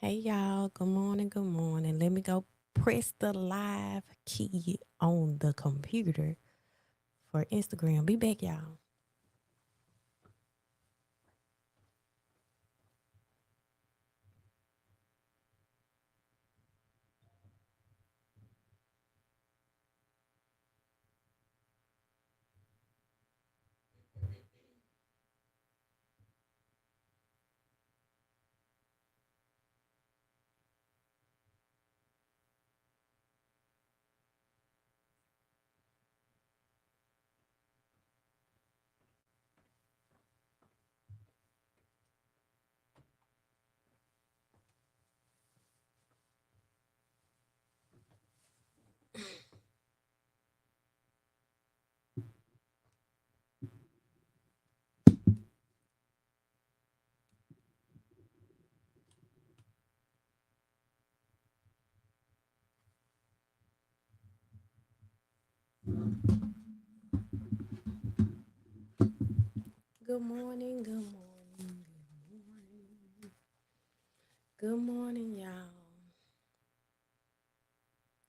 Hey y'all, good morning, good morning. Let me go press the live key on the computer for Instagram. Be back, y'all. Good morning, good morning, good morning. Good morning, y'all.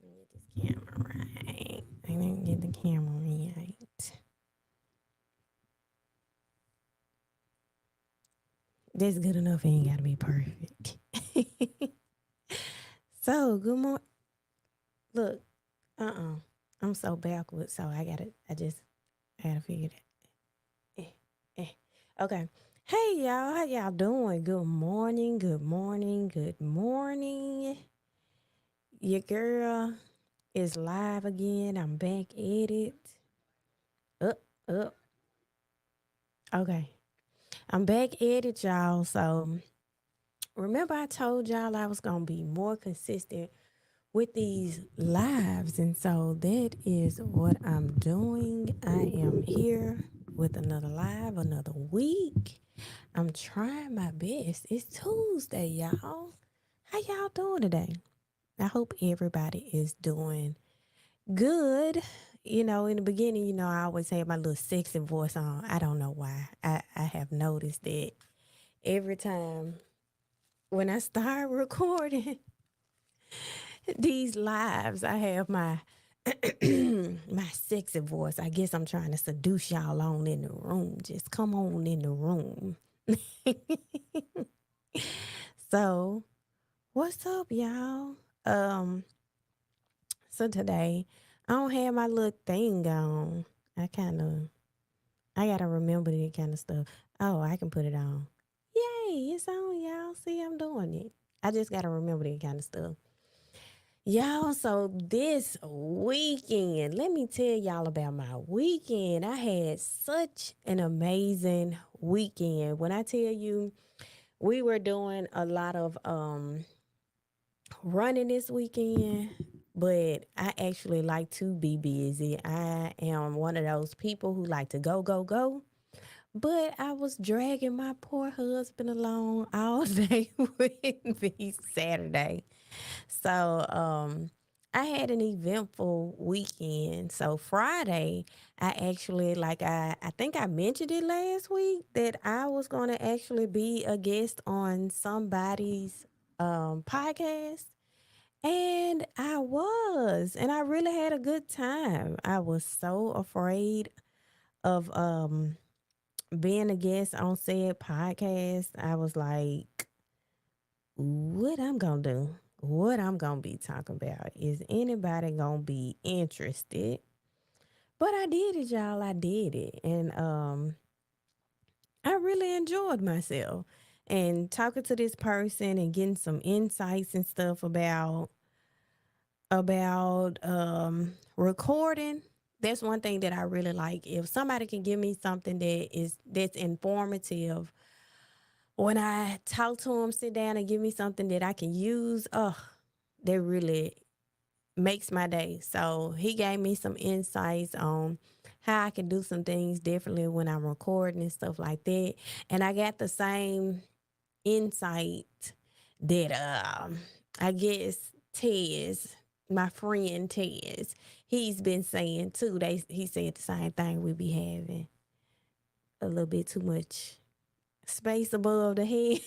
Let me get this camera right. I didn't get the camera right. That's good enough. It ain't gotta be perfect. So, good morning. Look, I'm so backwards, so I gotta figure that. Okay. Hey y'all, how y'all doing? Good morning, good morning, good morning. Your girl is live again. I'm back at it. Up, up. Okay. I'm back at it, y'all. So remember I told y'all I was gonna be more consistent with these lives. And so that is what I'm doing. I am here with another live, another week. I'm trying my best. It's Tuesday, y'all. How y'all doing today? I hope everybody is doing good. In the beginning, I always had my little sexy voice on. I don't know why. I have noticed that every time when I start recording these lives, I have my my sexy voice. I guess I'm trying to seduce y'all on in the room. Just come on in the room. So, what's up, y'all? Um, so today I don't have my little thing on. I gotta remember that kind of stuff. Oh, I can put it on. Yay, it's on, y'all. See, I'm doing it. I just gotta remember that kind of stuff. Y'all, so this weekend, let me tell y'all about my weekend. I had such an amazing weekend. When I tell you, we were doing a lot of running this weekend, but I actually like to be busy. I am one of those people who like to go, go, go. But I was dragging my poor husband along all day with me Saturday. So I had an eventful weekend. So Friday, I actually I think I mentioned it last week that I was gonna actually be a guest on somebody's podcast. And I was, and I really had a good time. I was so afraid of being a guest on said podcast. I was like, what I'm gonna do, what I'm gonna be talking about. Is anybody gonna be interested? But I did it, y'all. I did it. And I really enjoyed myself. And talking to this person and getting some insights and stuff about recording. That's one thing that I really like. If somebody can give me something that's informative, when I talk to them, sit down and give me something that I can use, that really makes my day. So he gave me some insights on how I can do some things differently when I'm recording and stuff like that. And I got the same insight that I guess Tez, my friend Tez, he's been saying too. He said the same thing. We be having a little bit too much space above the head.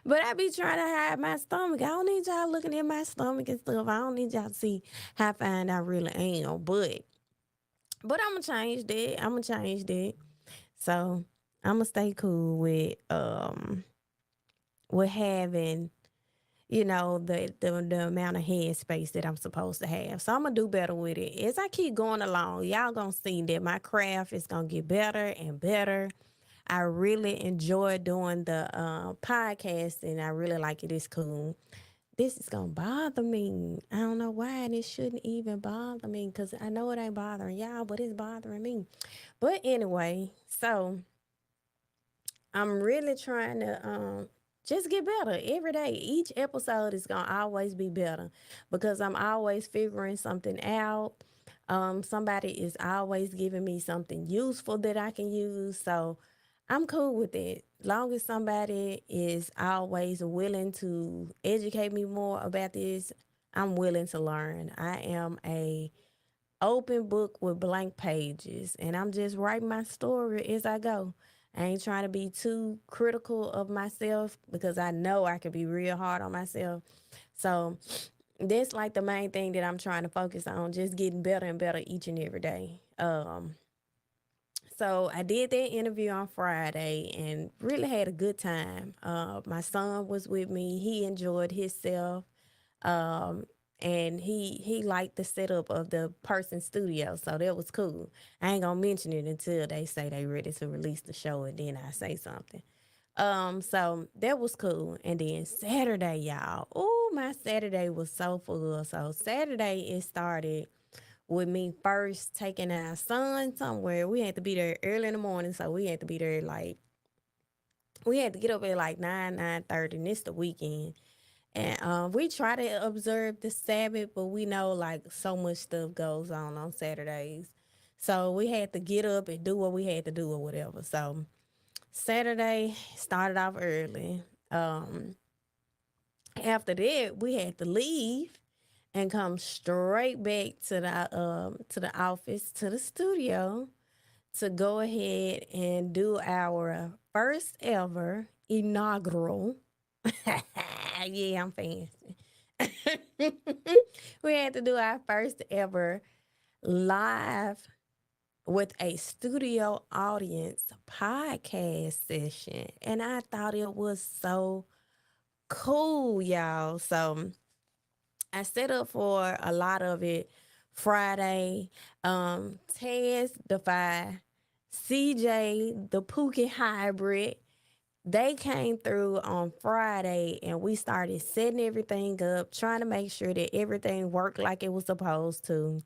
But I be trying to hide my stomach. I don't need y'all looking at my stomach and stuff. I don't need y'all to see how fine I really am. But I'm gonna change that. I'm gonna change that. So I'm gonna stay cool with having the amount of head space that I'm supposed to have. So I'm gonna do better with it. As I keep going along, y'all gonna see that my craft is gonna get better and better. I really enjoy doing the podcast and I really like it. It's cool. This is gonna bother me. I don't know why, and it shouldn't even bother me because I know it ain't bothering y'all, but it's bothering me. But anyway, so I'm really trying to just get better every day. Each episode is gonna always be better because I'm always figuring something out. Somebody is always giving me something useful that I can use. So I'm cool with it. Long as somebody is always willing to educate me more about this, I'm willing to learn. I am a open book with blank pages and I'm just writing my story as I go. I ain't trying to be too critical of myself because I know I can be real hard on myself. So that's like the main thing that I'm trying to focus on, just getting better and better each and every day. So I did that interview on Friday and really had a good time. My son was with me. He enjoyed himself. Um, and he liked the setup of the person studio, so that was cool. I ain't gonna mention it until they say they ready to release the show, and then I say something. So that was cool. And then Saturday, y'all. Oh, my Saturday was so full. So Saturday it started with me first taking our son somewhere. We had to be there early in the morning, so we had to be there like we had to get up at like 9:30, and it's the weekend. And we try to observe the Sabbath, but we know like so much stuff goes on Saturdays. So we had to get up and do what we had to do or whatever. So Saturday started off early. Um, After that, we had to leave and come straight back to the office, to the studio, to go ahead and do our first ever inaugural. Yeah, I'm fancy. We had to do our first ever live with a studio audience podcast session. And I thought it was so cool, y'all. So I set up for a lot of it Friday. Tez Defy, CJ, the Pookie Hybrid, they came through on Friday and we started setting everything up, trying to make sure that everything worked like it was supposed to.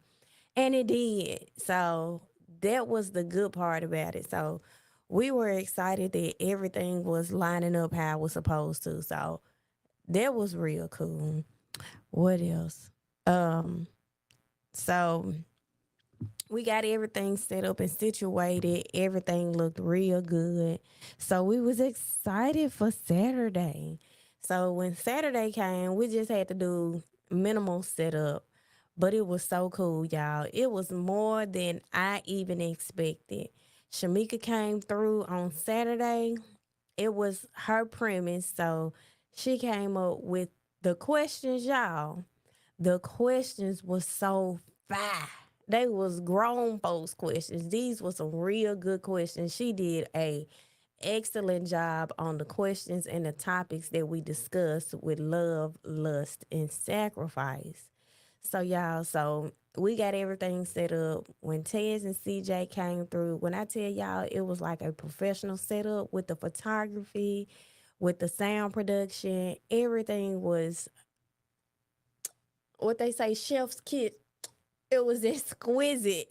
And it did. So that was the good part about it. So we were excited that everything was lining up how it was supposed to. So that was real cool. What else? Um, so we got everything set up and situated. Everything looked real good. So we was excited for Saturday. So when Saturday came, we just had to do minimal setup. But it was so cool, y'all. It was more than I even expected. Shamika came through on Saturday. It was her premise. So she came up with the questions, y'all. The questions was so fire. They was grown folks questions. These was some real good questions. She did a excellent job on the questions and the topics that we discussed with love, lust, and sacrifice. So we got everything set up. When Tez and CJ came through, when I tell y'all it was like a professional setup with the photography, with the sound production, everything was what they say chef's kit. It was exquisite.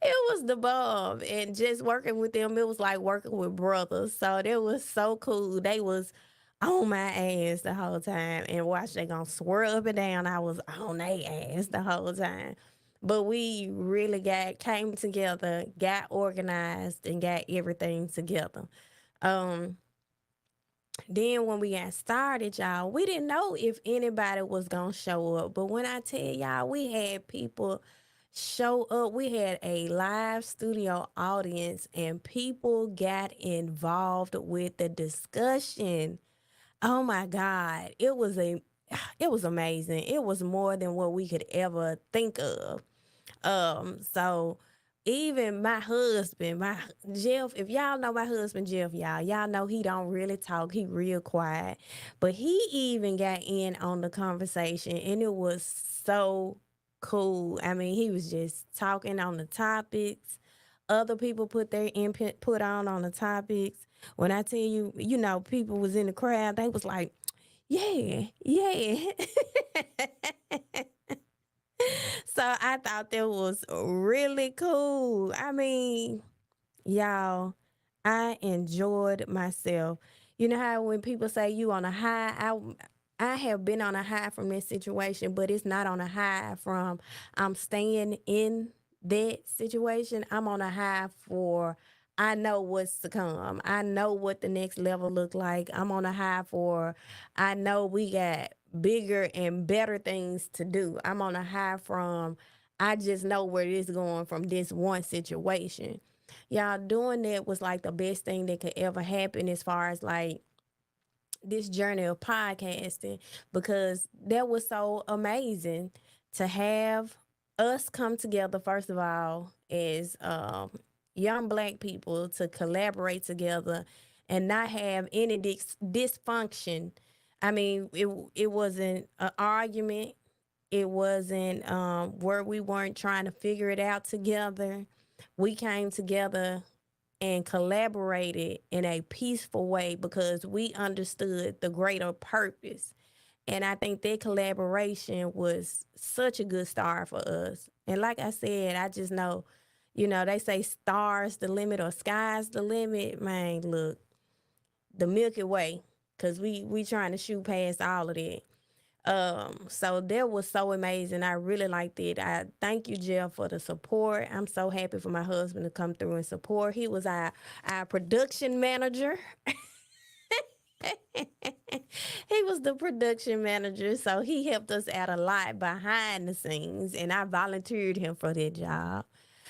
It was the bomb. And just working with them, it was like working with brothers. So that was so cool. They was on my ass the whole time and watch they gonna swirl up and down. I was on their ass the whole time. But we really got came together, got organized, and got everything together. Um, then when we got started, y'all, we didn't know if anybody was gonna show up. But when I tell y'all, we had people, show up. We had a live studio audience and people got involved with the discussion. Oh my God. It was amazing. It was more than what we could ever think of. So even my husband, my Jeff, if y'all know my husband Jeff, y'all know he don't really talk. He real quiet. But he even got in on the conversation and it was so cool. I mean, he was just talking on the topics. Other people put their input put on the topics. When I tell you, people was in the crowd, they was like, yeah, yeah. So I thought that was really cool. I mean, y'all, I enjoyed myself. You know how when people say you on a high, I have been on a high from this situation, but it's not on a high from I'm staying in that situation. I'm on a high for I know what's to come. I know what the next level look like. I'm on a high for I know we got bigger and better things to do. I'm on a high from I just know where this going from this one situation. Y'all, doing that was like the best thing that could ever happen as far as like this journey of podcasting, because that was so amazing to have us come together, first of all, as young Black people, to collaborate together and not have any dysfunction. I mean, it wasn't an argument. It wasn't where we weren't trying to figure it out together. We came together and collaborated in a peaceful way because we understood the greater purpose. And I think that collaboration was such a good start for us. And like I said, I just know, they say stars the limit or sky's the limit. Man, look, the Milky Way, because we trying to shoot past all of that. So that was so amazing. I really liked it. I thank you, Jeff, for the support. I'm so happy for my husband to come through and support. He was our production manager. He was the production manager, so he helped us out a lot behind the scenes, and I volunteered him for that job.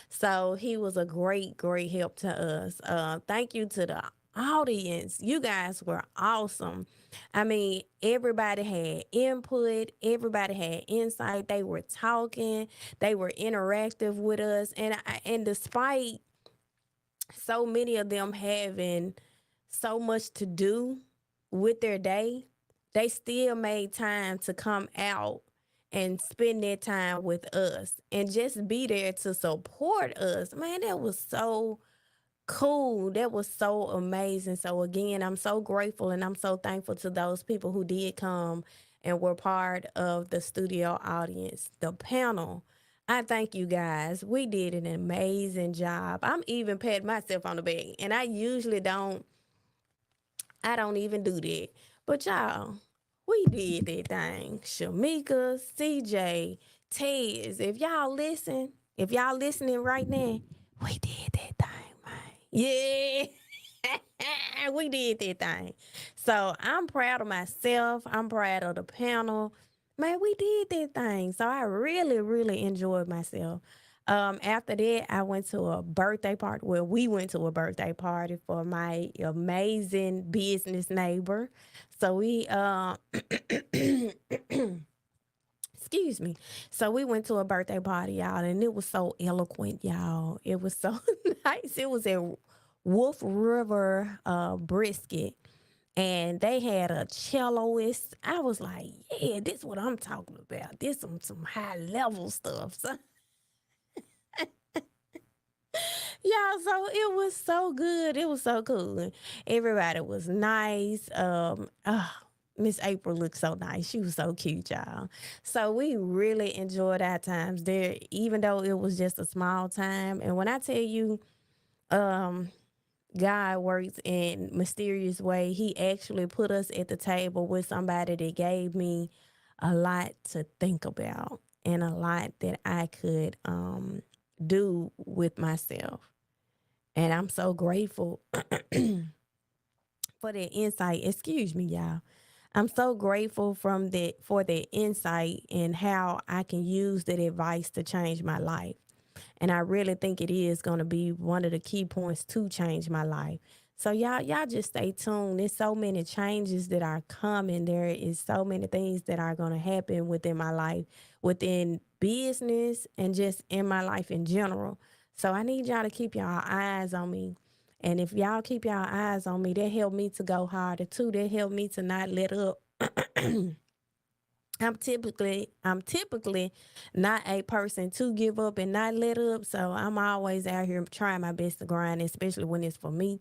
So he was a great, great help to us. Thank you to the audience. You guys were awesome. I mean, everybody had input, everybody had insight. They were talking, they were interactive with us, and despite so many of them having so much to do with their day, they still made time to come out and spend their time with us and just be there to support us. Man, that was so cool. That was so amazing. So again, I'm so grateful and I'm so thankful to those people who did come and were part of the studio audience, the panel. I thank you guys. We did an amazing job. I'm even patting myself on the back, and I don't even do that. But y'all, we did that thing. Shamika, CJ, Tez, if y'all listening right now, we did that thing, man. Yeah. We did that thing. So I'm proud of myself. I'm proud of the panel. Man, we did that thing. So I really, really enjoyed myself. After that, I went to a birthday party. Well, we went to a birthday party for my amazing business neighbor. So we excuse me. So we went to a birthday party, y'all, and it was so eloquent, y'all. It was so nice. It was at Wolf River Brisket, and they had a celloist. I was like, yeah, this is what I'm talking about. This some high level stuff. So yeah, so it was so good. It was so cool. Everybody was nice. Miss April looked so nice. She was so cute, y'all. So we really enjoyed our times there, even though it was just a small time. And when I tell you, um, God works in mysterious way, He actually put us at the table with somebody that gave me a lot to think about and a lot that I could do with myself. And I'm so grateful for that insight. Excuse me, y'all. I'm so grateful from that for the insight and how I can use that advice to change my life. And I really think it is going to be one of the key points to change my life. So y'all just stay tuned. There's so many changes that are coming. There is so many things that are going to happen within my life, within business and just in my life in general. So I need y'all to keep y'all eyes on me. And if y'all keep y'all eyes on me, that help me to go harder too. That help me to not let up. I'm typically not a person to give up and not let up. So I'm always out here trying my best to grind, especially when it's for me.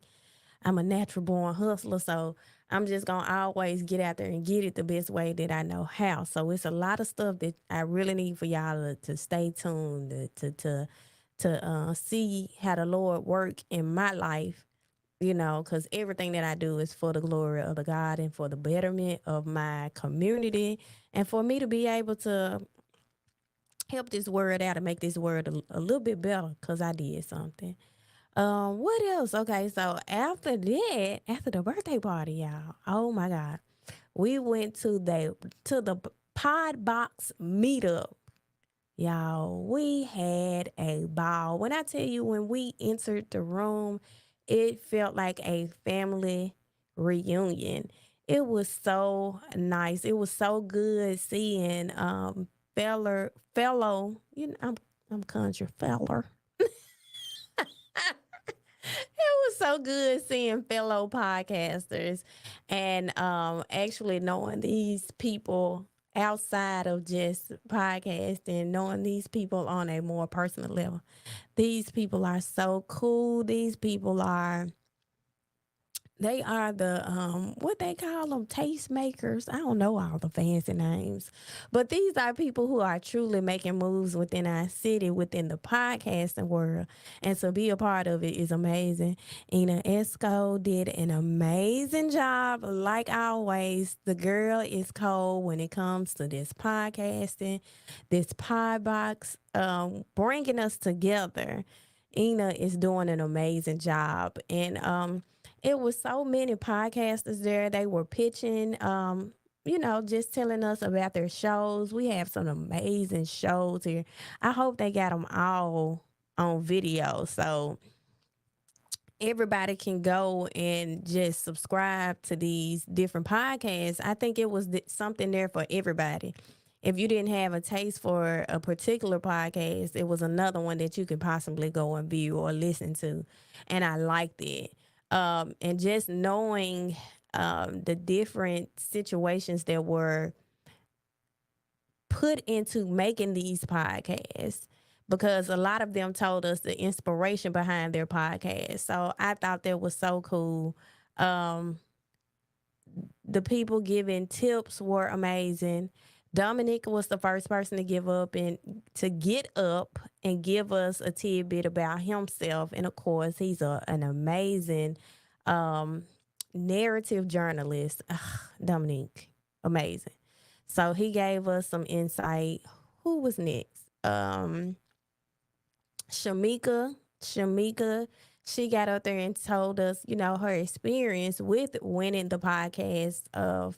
I'm a natural born hustler, so I'm just gonna always get out there and get it the best way that I know how. So it's a lot of stuff that I really need for y'all to stay tuned to see how the Lord work in my life, because everything that I do is for the glory of the God and for the betterment of my community and for me to be able to help this word out and make this word a little bit better because I did something. What else? Okay, so after that, after the birthday party, y'all, oh my God, we went to the Pod Box meetup. Y'all, we had a ball. When I tell you, when we entered the room, it felt like a family reunion. It was so nice. It was so good seeing fellow, I'm country feller. It was so good seeing fellow podcasters and actually knowing these people outside of just podcasting, knowing these people on a more personal level. These people are so cool. These people are they are the what they call them, tastemakers. I don't know all the fancy names, but these are people who are truly making moves within our city, within the podcasting world, and to be a part of it is amazing. Ina Esco did an amazing job, like always. The girl is cold when it comes to this podcasting, this pod box, bringing us together. Ina is doing an amazing job, and it was so many podcasters there. They were pitching, just telling us about their shows. We have some amazing shows here. I hope they got them all on video so everybody can go and just subscribe to these different podcasts. I think it was something there for everybody. If you didn't have a taste for a particular podcast, it was another one that you could possibly go and view or listen to. And I liked it. And just knowing the different situations that were put into making these podcasts, because a lot of them told us the inspiration behind their podcast. So I thought that was so cool. Um, the people giving tips were amazing. Dominic was the first person to give up and to get up and give us a tidbit about himself. And of course, he's an amazing um, narrative journalist. Ugh, Dominic, amazing. So he gave us some insight. Who was next? Shamika, she got up there and told us, her experience with winning the podcast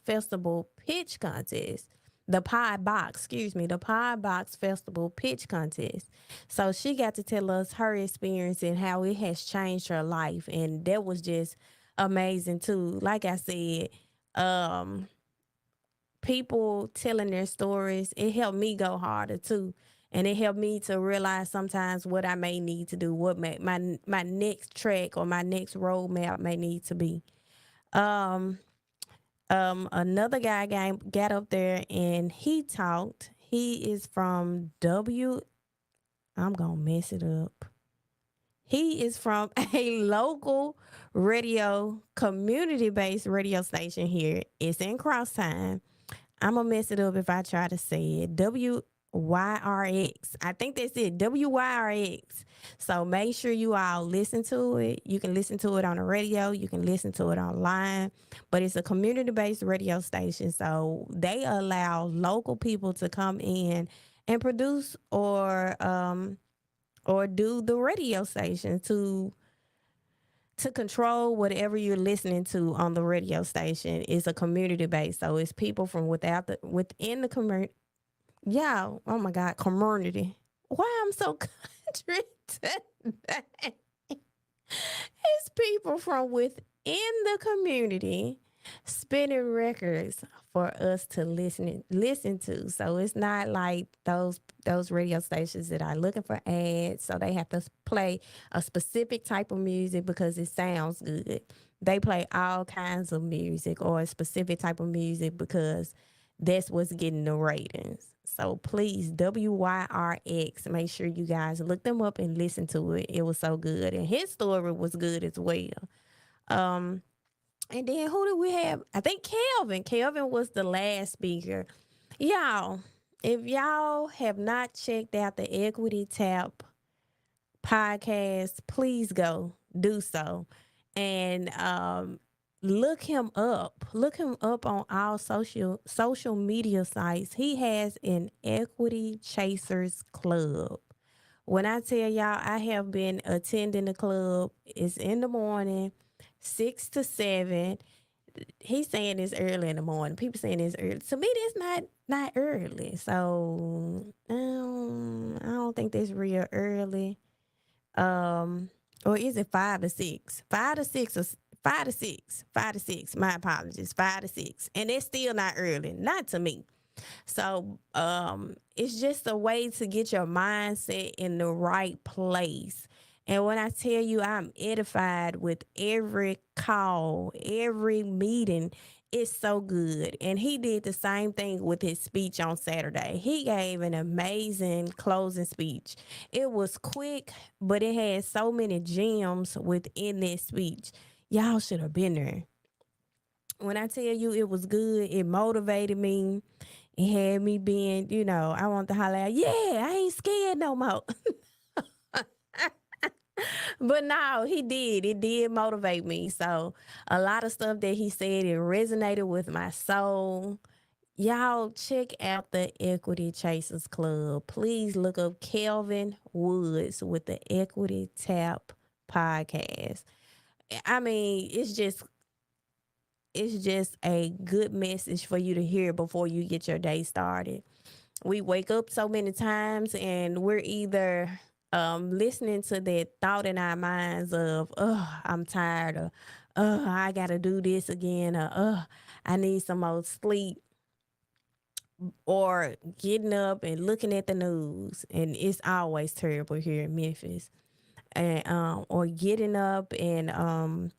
festival pitch contest. The Pod Box, excuse me, the Pod Box Festival pitch contest. So she got to tell us her experience and how it has changed her life. And that was just amazing too. Like I said, um, people telling their stories, it helped me go harder too. And it helped me to realize sometimes what I may need to do, what my next track or my next roadmap may need to be. Um, Another guy got up there and he talked. He is from I'm gonna mess it up. He is from a local radio, community based radio station here. It's in Crosstown. I'm gonna mess it up if I try to say it. WYRX. I think that's it. WYRX. So make sure you all listen to it. You can listen to it on the radio. You can listen to it online. But it's a community-based radio station. So they allow local people to come in and produce or do the radio station to to control whatever you're listening to on the radio station is a community base. So it's people from within the community. Yeah. Oh my God. Community. Why I'm so country today? It's people from within the community spinning records for us to listen to. So it's not like those radio stations that are looking for ads, so they have to play a specific type of music because it sounds good. They play all kinds of music or a specific type of music because that's what's getting the ratings. So please, WYRX, make sure you guys look them up and listen to it. It was so good. And his story was good as well. Um, and then who did we have? I think Kelvin. Kelvin was the last speaker. Y'all, if y'all have not checked out the Equity Tap podcast, please go do so. And look him up. Look him up on all social media sites. He has an Equity Chasers Club. When I tell y'all, I have been attending the club. It's in the morning, 6 to 7. He's saying it's early in the morning. People saying it's early. To me, that's not early. So I don't think that's real early. Um, or is it 5 to 6? 5 to 6 or 5 to 6? 5 to 6. My apologies. 5 to 6, and it's still not early. Not to me. So it's just a way to get your mindset in the right place. And when I tell you I'm edified with every call, every meeting, it's so good. And he did the same thing with his speech on Saturday. He gave an amazing closing speech. It was quick, but it had so many gems within that speech. Y'all should have been there. When I tell you it was good, it motivated me. It had me being, I want to holler out, yeah, I ain't scared no more. But no, he did. It did motivate me. So a lot of stuff that he said, it resonated with my soul. Y'all check out the Equity Chasers Club. Please look up Kelvin Woods with the Equity Tap podcast. I mean, it's just a good message for you to hear before you get your day started. We wake up so many times and we're either listening to that thought in our minds of, oh, I'm tired, or I gotta do this again, or I need some more sleep, or getting up and looking at the news, and it's always terrible here in Memphis, and or getting up and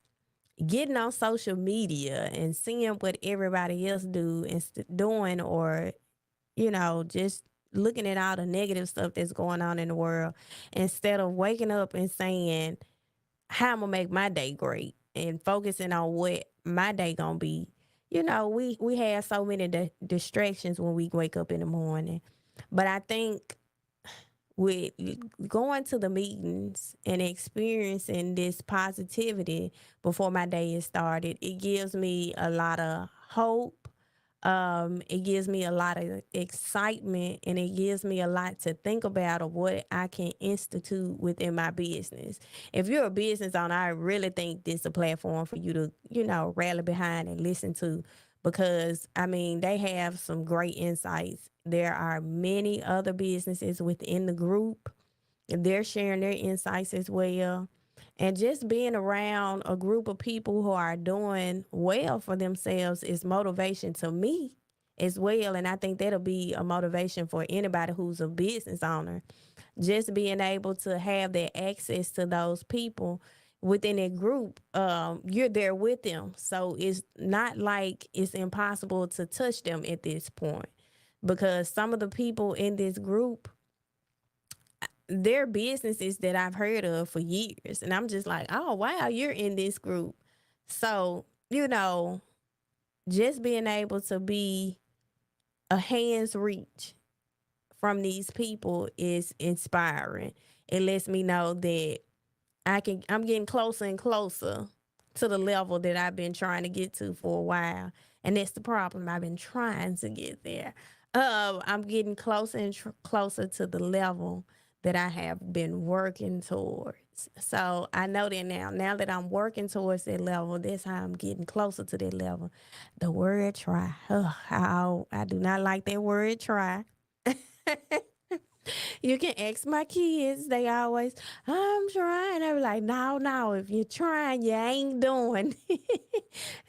getting on social media and seeing what everybody else doing, or just looking at all the negative stuff that's going on in the world, instead of waking up and saying, how I'm gonna make my day great, and focusing on what my day gonna be. We have so many distractions when we wake up in the morning. But I think with going to the meetings and experiencing this positivity before my day is started, it gives me a lot of hope. It gives me a lot of excitement, and it gives me a lot to think about of what I can institute within my business. If you're a business owner, I really think this is a platform for you to, rally behind and listen to, because I mean, they have some great insights. There are many other businesses within the group, and they're sharing their insights as well. And just being around a group of people who are doing well for themselves is motivation to me as well. And I think that'll be a motivation for anybody who's a business owner. Just being able to have that access to those people within a group, you're there with them. So it's not like it's impossible to touch them at this point, because some of the people in this group, they're businesses that I've heard of for years. And I'm just like, oh, wow, you're in this group. So, just being able to be a hand's reach from these people is inspiring. It lets me know that I'm getting closer and closer to the level that I've been trying to get to for a while. And that's the problem. I've been trying to get there. I'm getting closer and closer to the level that I have been working toward. So I know that now. Now that I'm working towards that level, that's how I'm getting closer to that level. The word try. Ugh, I do not like that word try. You can ask my kids. They always, I'm trying. I be like, no, no. If you're trying, you ain't doing.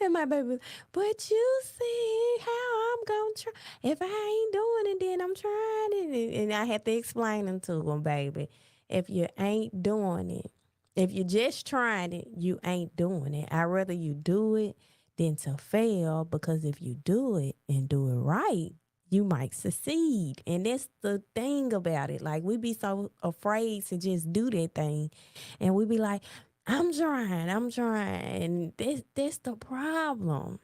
And my baby, but you see how I'm gonna try. If I ain't doing it, then I'm trying it. And I have to explain them to them, baby. If you ain't doing it, if you're just trying it, you ain't doing it. I'd rather you do it than to fail, because if you do it and do it right, you might succeed. And that's the thing about it. Like, we be so afraid to just do that thing. And we be like, I'm trying. And that's the problem.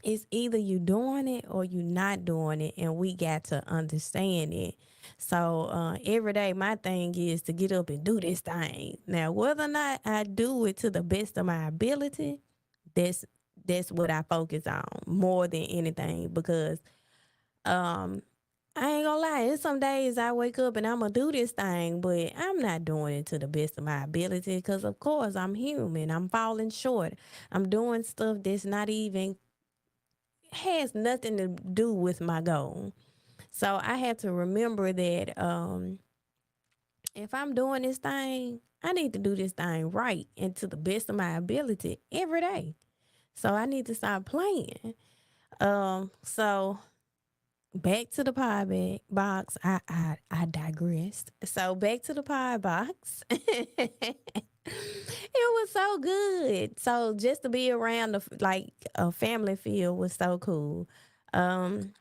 It's either you doing it or you not doing it. And we got to understand it. So every day my thing is to get up and do this thing. Now, whether or not I do it to the best of my ability, that's that's what I focus on more than anything, because um, I ain't gonna lie. It's some days I wake up and I'm gonna do this thing, but I'm not doing it to the best of my ability, because, of course, I'm human. I'm falling short. I'm doing stuff that's not even, has nothing to do with my goal. So I have to remember that if I'm doing this thing, I need to do this thing right and to the best of my ability every day. So I need to stop playing. So back to the box. I digressed. So back to the pie box. It was so good. So just to be around like a family feel was so cool. Um,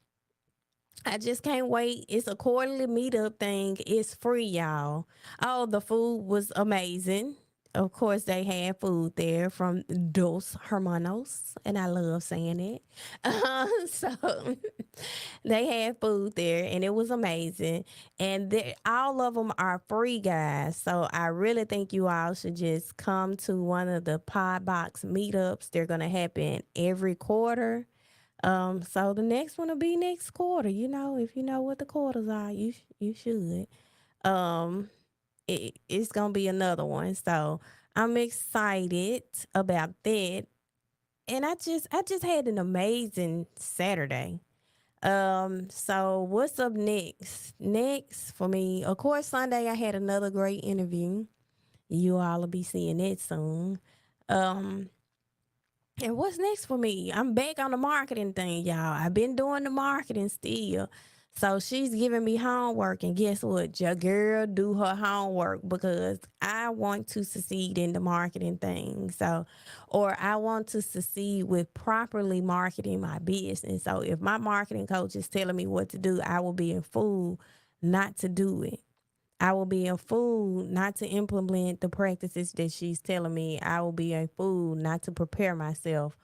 I just can't wait. It's a quarterly meetup thing. It's free, y'all. Oh, the food was amazing. Of course, they had food there from Dos Hermanos, and I love saying it. So they had food there, and it was amazing. And all of them are free, guys. So I really think you all should just come to one of the Pod Box meetups. They're going to happen every quarter. So the next one will be next quarter. You know, if you know what the quarters are, you should. Um, it's gonna be another one. So I'm excited about that. And I just had an amazing Saturday. So what's up next? Next for me, of course, Sunday I had another great interview. You all will be seeing it soon. Um, and what's next for me? I'm back on the marketing thing, y'all. I've been doing the marketing still. So she's giving me homework, and guess what? Your girl do her homework, because I want to succeed in the marketing thing. So, or I want to succeed with properly marketing my business. So if my marketing coach is telling me what to do, I will be a fool not to do it. I will be a fool not to implement the practices that she's telling me. I will be a fool not to prepare myself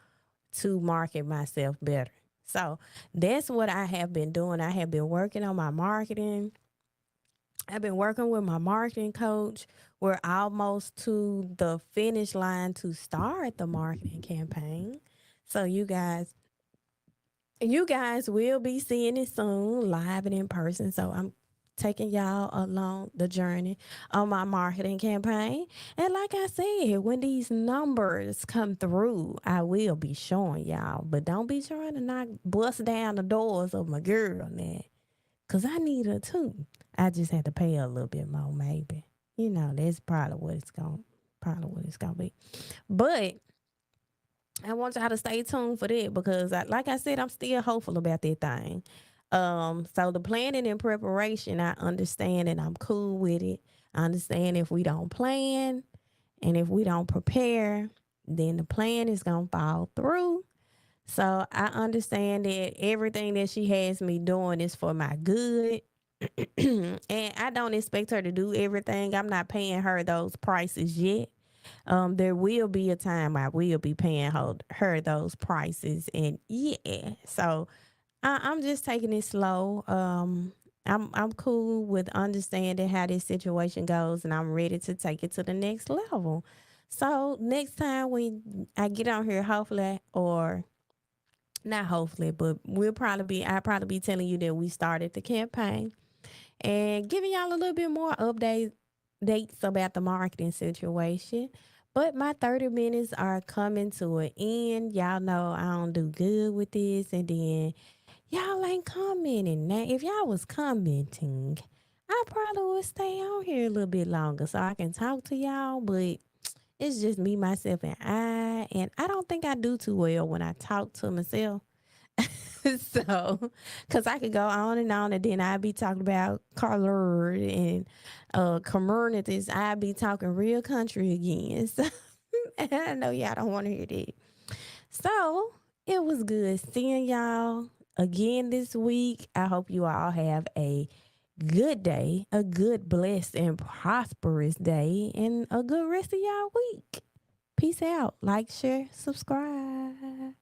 to market myself better. So that's what I have been doing. I have been working on my marketing. I've been working with my marketing coach. We're almost to the finish line to start the marketing campaign. So you guys will be seeing it soon, live and in person. So I'm taking y'all along the journey on my marketing campaign. And like I said, when these numbers come through, I will be showing y'all. But don't be trying to knock bust down the doors of my girl now. Cause I need her too. I just had to pay her a little bit more, maybe. You know, that's probably what it's gonna be. But I want y'all to stay tuned for that, because, like I said, I'm still hopeful about that thing. So the planning and preparation, I understand, and I'm cool with it. I understand if we don't plan and if we don't prepare, then the plan is gonna fall through. So I understand that everything that she has me doing is for my good. And I don't expect her to do everything. I'm not paying her those prices yet. There will be a time I will be paying her those prices, and yeah, so I'm just taking it slow. I'm cool with understanding how this situation goes, and I'm ready to take it to the next level. So next time when I get on here, hopefully, or not hopefully, but I'll probably be telling you that we started the campaign and giving y'all a little bit more updates dates about the marketing situation. But my 30 minutes are coming to an end. Y'all know I don't do good with this. And then y'all ain't commenting. Now, if y'all was commenting, I probably would stay on here a little bit longer so I can talk to y'all. But it's just me, myself, and I. And I don't think I do too well when I talk to myself. So, because I could go on, and then I'd be talking about color and communities. I'd be talking real country again. So, and I know y'all don't want to hear that. So, it was good seeing y'all again this week. I hope you all have a good day, a good, blessed, and prosperous day, and a good rest of y'all week. Peace out. Like, share, subscribe.